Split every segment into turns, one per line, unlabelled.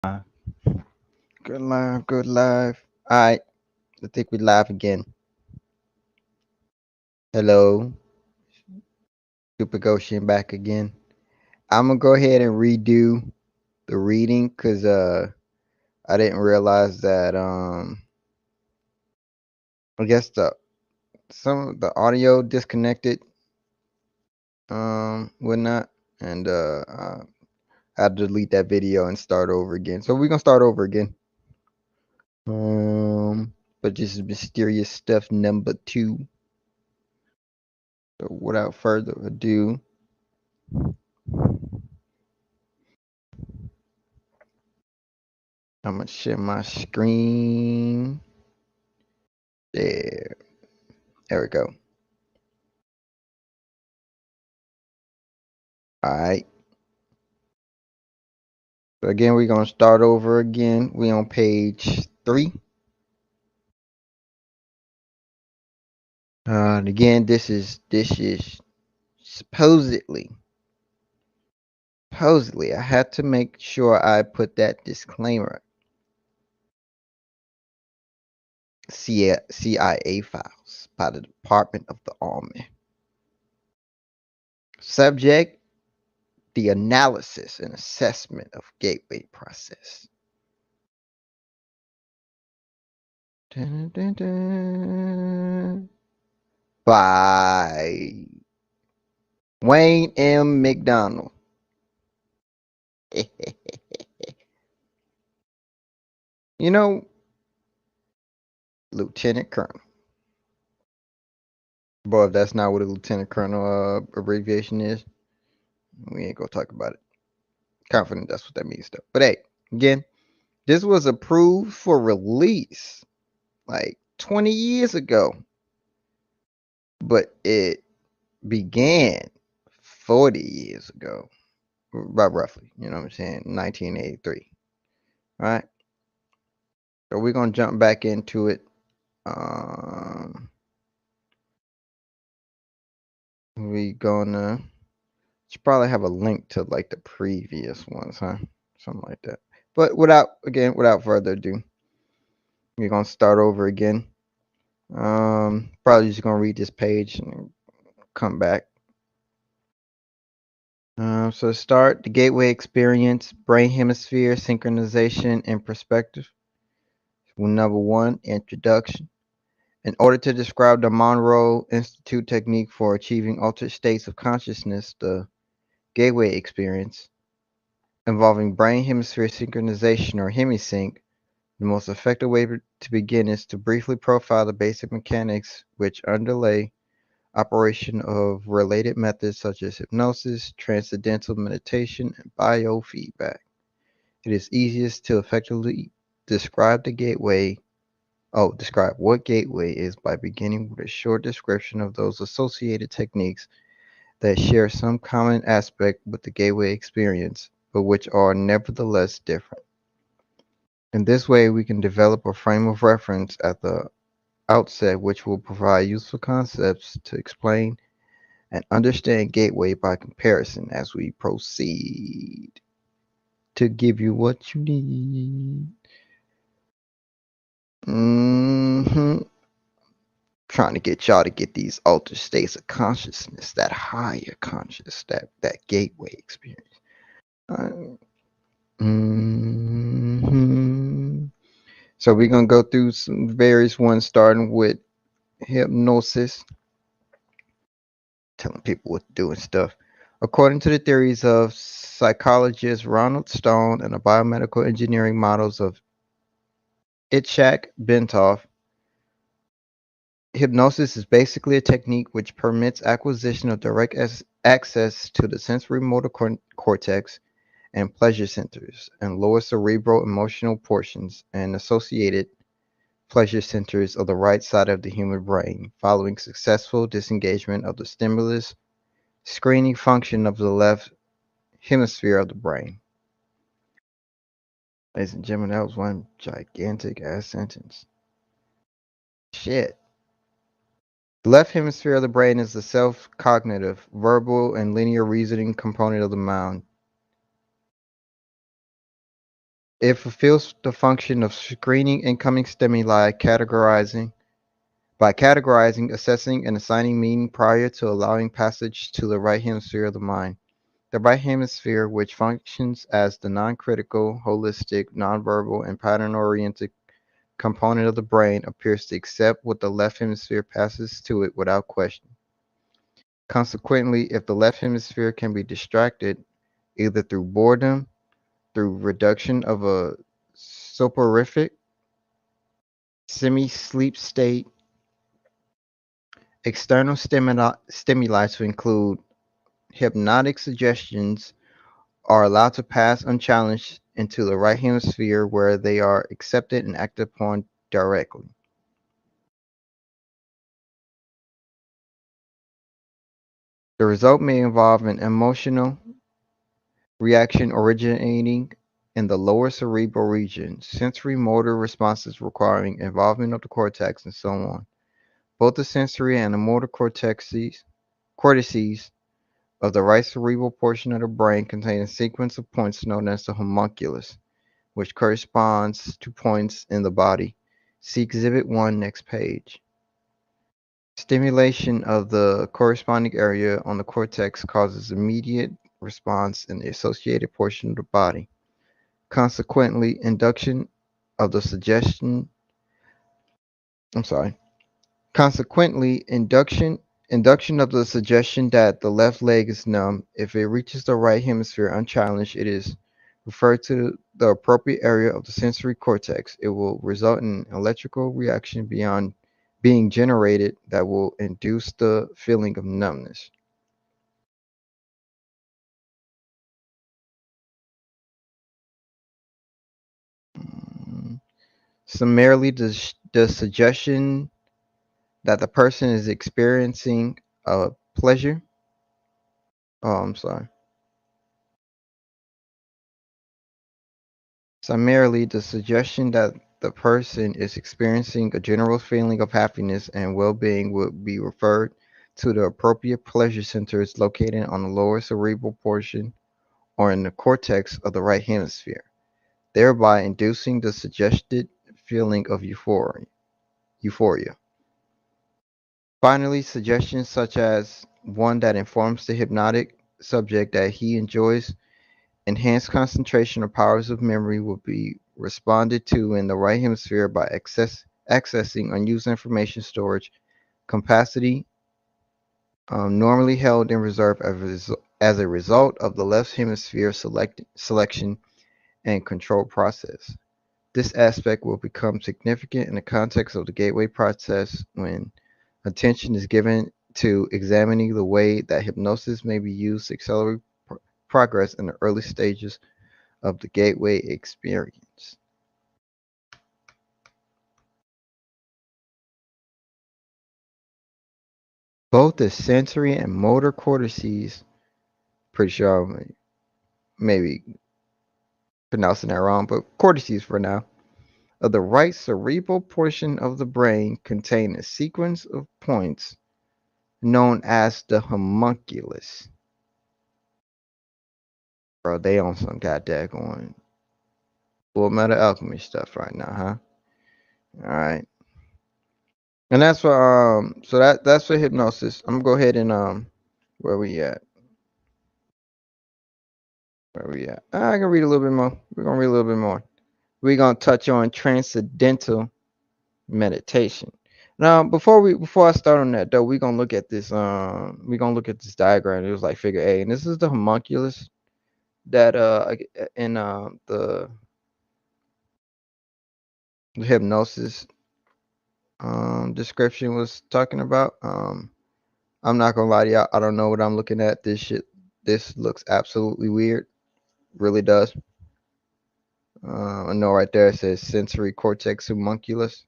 Uh, Good live, good live. Alright, I think we live again. Hello, Super Goshen back again. I'm gonna go ahead and redo the reading because I didn't realize that I guess some of the audio disconnected whatnot and I had to delete that video and start over again. So we're gonna start over again. But this is mysterious stuff number 2. So without further ado, I'm gonna share my screen. There, there we go. All right. So again, we're gonna start over again. We on page 3. Again, this is supposedly. I had to make sure I put that disclaimer. CIA files by the Department of the Army. Subject: the analysis and assessment of gateway process. Dun, dun, dun. By Wayne M. McDonald. You know, Lieutenant Colonel. Boy, if that's not what a Lieutenant Colonel abbreviation is, we ain't gonna talk about it. Confident that's what that means, though. But hey, again, this was approved for release like 20 years ago, but it began 40 years ago, about roughly. You know what I'm saying? 1983. All right. So we're gonna jump back into it. Um, we gonna should probably have a link to like the previous ones, huh? Something like that. But without further ado, we're gonna start over again. Probably just gonna read this page and come back. So to start, the gateway experience, brain hemisphere synchronization and perspective. Well, number 1, introduction. In order to describe the Monroe Institute technique for achieving altered states of consciousness, the gateway experience, involving brain hemisphere synchronization or hemisync, the most effective way to begin is to briefly profile the basic mechanics which underlay operation of related methods such as hypnosis, transcendental meditation, and biofeedback. It is easiest to effectively describe the gateway. Describe what gateway is by beginning with a short description of those associated techniques that share some common aspect with the gateway experience, but which are nevertheless different. In this way, we can develop a frame of reference at the outset which will provide useful concepts to explain and understand gateway by comparison as we proceed to give you what you need. Trying to get y'all to get these altered states of consciousness, that higher conscious, that gateway experience. Mm-hmm. So we're gonna go through some various ones, starting with hypnosis, telling people what to do and stuff. According to the theories of psychologist Ronald Stone and the biomedical engineering models of Itchak Bentov, hypnosis is basically a technique which permits acquisition of direct access to the sensory motor cortex and pleasure centers and lower cerebral emotional portions and associated pleasure centers of the right side of the human brain following successful disengagement of the stimulus screening function of the left hemisphere of the brain. Ladies and gentlemen, that was one gigantic ass sentence. Shit. The left hemisphere of the brain is the self-cognitive, verbal, and linear reasoning component of the mind. It fulfills the function of screening incoming stimuli, categorizing, assessing, and assigning meaning prior to allowing passage to the right hemisphere of the mind. The right hemisphere, which functions as the non-critical, holistic, nonverbal, and pattern-oriented component of the brain, appears to accept what the left hemisphere passes to it without question. Consequently, if the left hemisphere can be distracted, either through boredom, through reduction of a soporific, semi-sleep state, external stimuli to include hypnotic suggestions are allowed to pass unchallenged into the right hemisphere where they are accepted and acted upon directly. The result may involve an emotional reaction originating in the lower cerebral region, sensory motor responses requiring involvement of the cortex, and so on. Both the sensory and the motor cortices of the right cerebral portion of the brain contain a sequence of points known as the homunculus, which corresponds to points in the body. See Exhibit 1, next page. Stimulation of the corresponding area on the cortex causes immediate response in the associated portion of the body. Consequently, of the suggestion, I'm sorry. Consequently, induction of the suggestion that the left leg is numb, if it reaches the right hemisphere unchallenged, it is referred to the appropriate area of the sensory cortex. It will result in an electrical reaction beyond being generated that will induce the feeling of numbness. Mm, Summarily, the suggestion that the person is experiencing a pleasure. Oh, I'm sorry. Summarily, the suggestion that the person is experiencing a general feeling of happiness and well-being would be referred to the appropriate pleasure centers located on the lower cerebral portion or in the cortex of the right hemisphere, thereby inducing the suggested feeling of euphoria. Finally, suggestions such as one that informs the hypnotic subject that he enjoys enhanced concentration or powers of memory will be responded to in the right hemisphere by accessing unused information storage capacity normally held in reserve as a result of the left hemisphere selection and control process. This aspect will become significant in the context of the gateway process when attention is given to examining the way that hypnosis may be used to accelerate progress in the early stages of the gateway experience. Both the sensory and motor cortices, pretty sure I'm maybe pronouncing that wrong, but cortices for now, of the right cerebral portion of the brain contain a sequence of points known as the homunculus. Bro, they on some goddamn going full metal alchemy stuff right now, huh? All right. And that's for so that's for hypnosis. I'm gonna go ahead and where we at? Where we at? I can read a little bit more. We're gonna read a little bit more. We're gonna touch on transcendental meditation. Now, before I start on that though, we're gonna look at this diagram. It was like figure A, and this is the homunculus that in the hypnosis description was talking about. I'm not gonna lie to y'all, I don't know what I'm looking at. This looks absolutely weird. Really does. I know right there it says sensory cortex homunculus.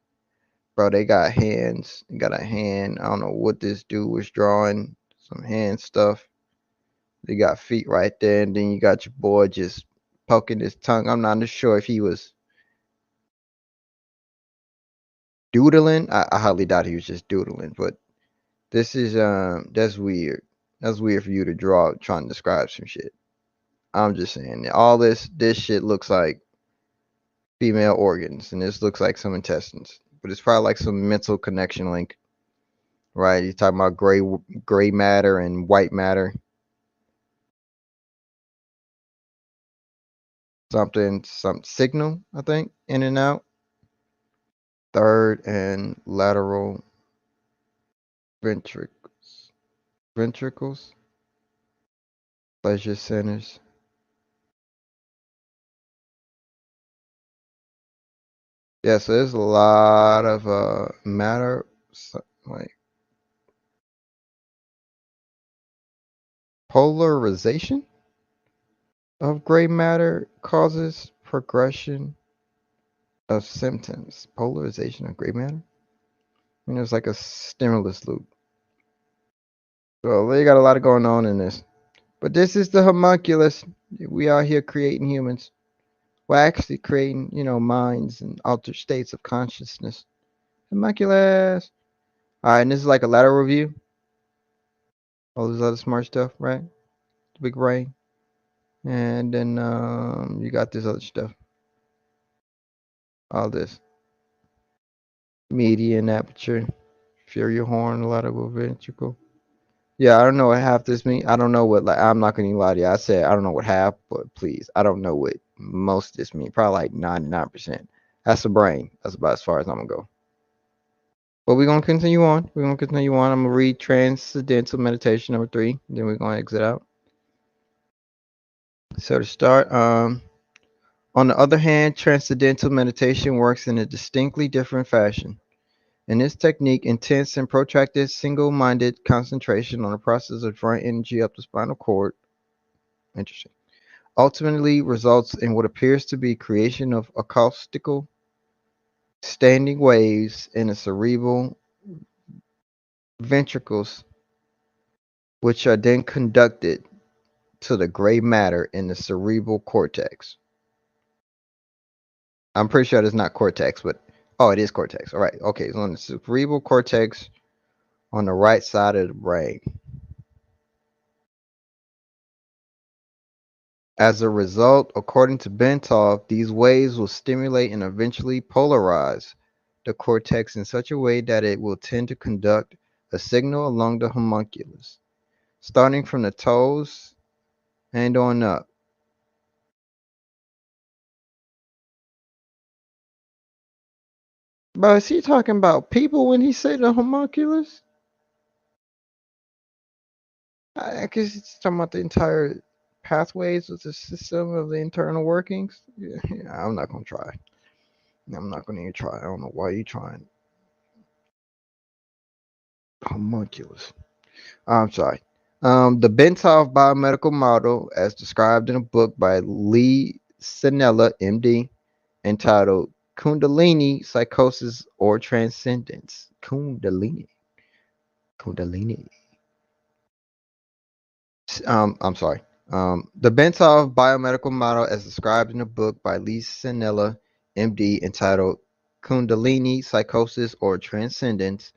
Bro, they got hands. They got a hand. I don't know what this dude was drawing. Some hand stuff. They got feet right there, and then you got your boy just poking his tongue. I'm not sure if he was doodling. I highly doubt he was just doodling, but this is that's weird. That's weird for you to draw trying to describe some shit. I'm just saying all this shit looks like female organs, and this looks like some intestines, but it's probably like some mental connection link, right? You're talking about gray matter and white matter, some signal, I think, in and out. Third and lateral ventricles, ventricles, pleasure centers. Yeah, so there's a lot of matter, like polarization of gray matter causes progression of symptoms. Polarization of gray matter. I mean, it's like a stimulus loop. So they got a lot of going on in this. But this is the homunculus. We are here creating humans. We're actually creating, minds and altered states of consciousness. Homunculus. All right, and this is like a lateral review. All this other smart stuff, right? The big brain. And then you got this other stuff. All this. Median aperture. Inferior horn, lateral ventricle. Yeah, I don't know what half this means. I don't know what, like, I'm not gonna even lie to you. I said I don't know what half, but please, I don't know what most of this means. Probably like 99%. That's the brain. That's about as far as I'm gonna go. But we're gonna continue on. We're gonna continue on. I'm gonna read Transcendental Meditation number 3. Then we're gonna exit out. So to start, on the other hand, Transcendental Meditation works in a distinctly different fashion. In this technique, intense and protracted single-minded concentration on the process of drawing energy up the spinal cord. Interesting. Ultimately results in what appears to be creation of acoustical standing waves in the cerebral ventricles, which are then conducted to the gray matter in the cerebral cortex. I'm pretty sure it's not cortex, but it is cortex. All right, okay, it's on the cerebral cortex on the right side of the brain. As a result, according to Bentov, these waves will stimulate and eventually polarize the cortex in such a way that it will tend to conduct a signal along the homunculus, starting from the toes and on up. But is he talking about people when he said the homunculus? I guess he's talking about the entire pathways of the system of the internal workings. Yeah, I'm not gonna try. I'm not gonna even try. I don't know why you trying. Homunculus. I'm sorry. The Bentov biomedical model, as described in a book by Lee Sinella, MD, entitled Kundalini Psychosis or Transcendence. Kundalini. Kundalini. I'm sorry. The Bentov biomedical model, as described in a book by Lee Sinella, MD, entitled Kundalini Psychosis or Transcendence,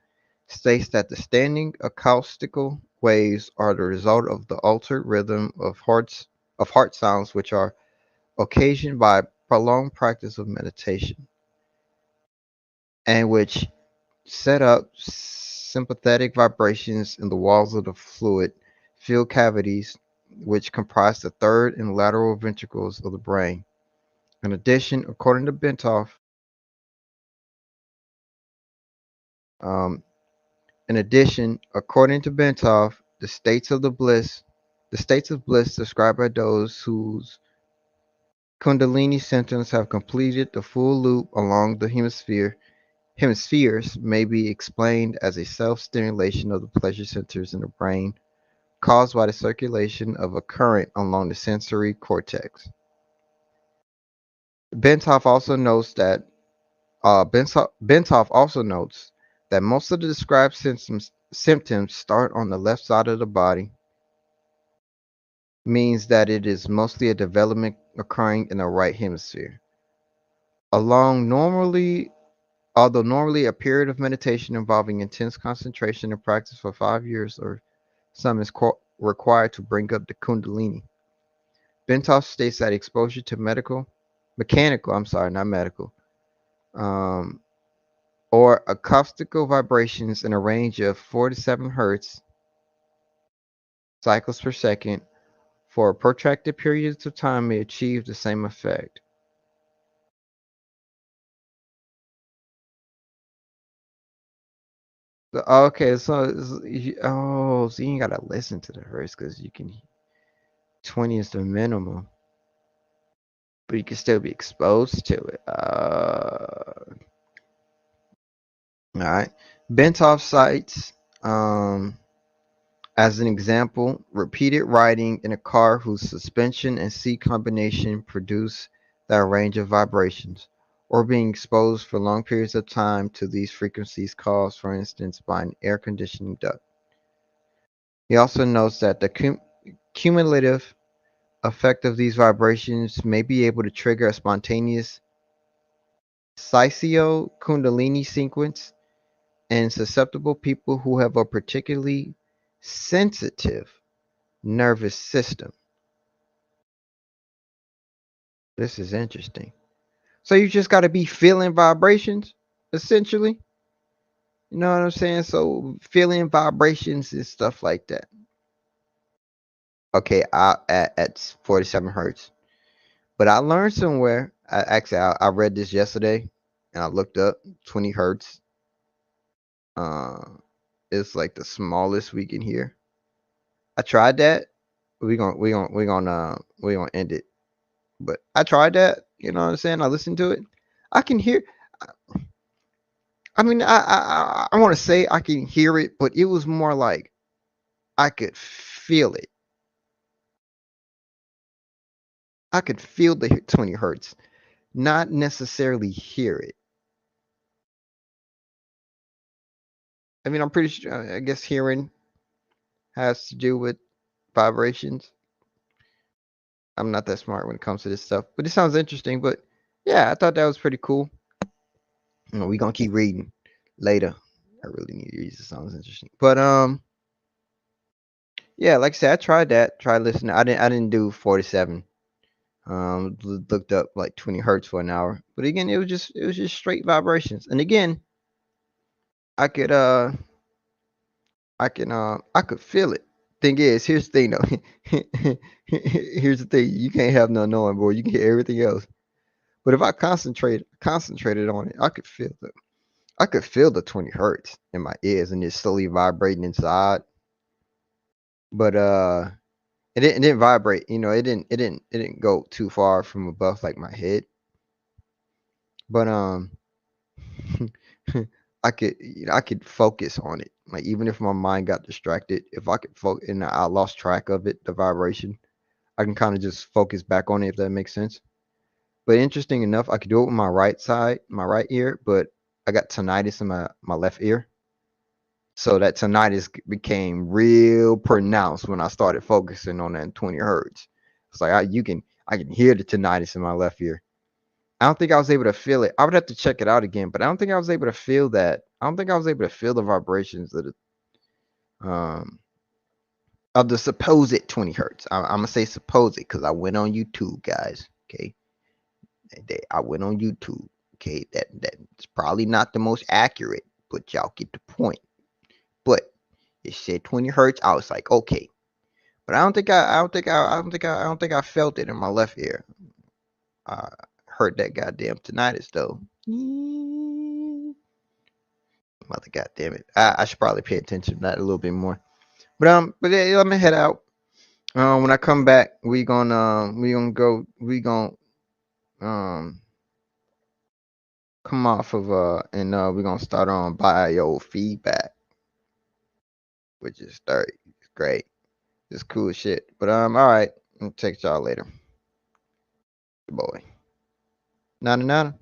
states that the standing acoustical waves are the result of the altered rhythm of heart sounds, which are occasioned by prolonged practice of meditation, and which set up sympathetic vibrations in the walls of the fluid filled cavities, which comprise the third and lateral ventricles of the brain. In addition, according to Bentov, um, the states of bliss described by those whose Kundalini symptoms have completed the full loop along the hemispheres may be explained as a self-stimulation of the pleasure centers in the brain caused by the circulation of a current along the sensory cortex. Bentov also notes that Bentov also notes that most of the described symptoms start on the left side of the body, means that it is mostly a development occurring in the right hemisphere. Along normally Although normally a period of meditation involving intense concentration and practice for 5 years or some is required to bring up the Kundalini. Bentov states that exposure to medical mechanical. I'm sorry, not medical. Um, or acoustical vibrations in a range of 4 to 7 hertz cycles per second for protracted periods of time may achieve the same effect. Okay, so you ain't gotta listen to the hertz because you can 20 is the minimum, but you can still be exposed to it. All right, bent off sites. As an example, repeated riding in a car whose suspension and seat combination produce that range of vibrations, or being exposed for long periods of time to these frequencies caused, for instance, by an air conditioning duct. He also notes that the cumulative effect of these vibrations may be able to trigger a spontaneous Sisio Kundalini sequence in susceptible people who have a particularly sensitive nervous system. This is interesting. So you just got to be feeling vibrations, essentially. You know what I'm saying? So feeling vibrations and stuff like that. Okay, at 47 hertz. But I learned somewhere. I read this yesterday, and I looked up 20 hertz. Uh, it's like the smallest we can hear. I tried that. We gonna end it. But I tried that. You know what I'm saying? I listened to it. I can hear. I mean, I want to say I can hear it, but it was more like I could feel it. I could feel the 20 hertz, not necessarily hear it. I mean, I'm pretty sure. I guess hearing has to do with vibrations. I'm not that smart when it comes to this stuff, but it sounds interesting. But yeah, I thought that was pretty cool. We gonna keep reading later. I really need to read this. It sounds interesting. But yeah, like I said, I tried that. Tried listening. I didn't do 47. Looked up like 20 hertz for an hour, but again, it was just straight vibrations. And again, I could uh I could feel it. Thing is, here's the thing though. Here's the thing: you can't have no knowing, boy. You can hear everything else. But if I concentrated on it, I could feel the 20 hertz in my ears and it's slowly vibrating inside. But it didn't vibrate. It didn't go too far from above like my head. But I could focus on it. Like even if my mind got distracted, if I could focus and I lost track of it, the vibration, I can kind of just focus back on it if that makes sense. But interesting enough, I could do it with my right side, my right ear, but I got tinnitus in my left ear. So that tinnitus became real pronounced when I started focusing on that 20 hertz. It's like I can hear the tinnitus in my left ear. I don't think I was able to feel it. I would have to check it out again, but I don't think I was able to feel that. I don't think I was able to feel the vibrations um of the supposed 20 hertz. I'm gonna say supposed because I went on YouTube, guys. Okay, I went on YouTube. Okay, that's probably not the most accurate, but y'all get the point. But it said 20 hertz. I was like, okay, but I don't think I felt it in my left ear. I heard that goddamn tinnitus though. Mother, goddamn it! I should probably pay attention to that a little bit more. But yeah, let me head out. When I come back, we gonna um come off of and we're gonna start on biofeedback, which is 30. It's great. It's cool shit. But all right. I'll text y'all later. Boy. Nada nada.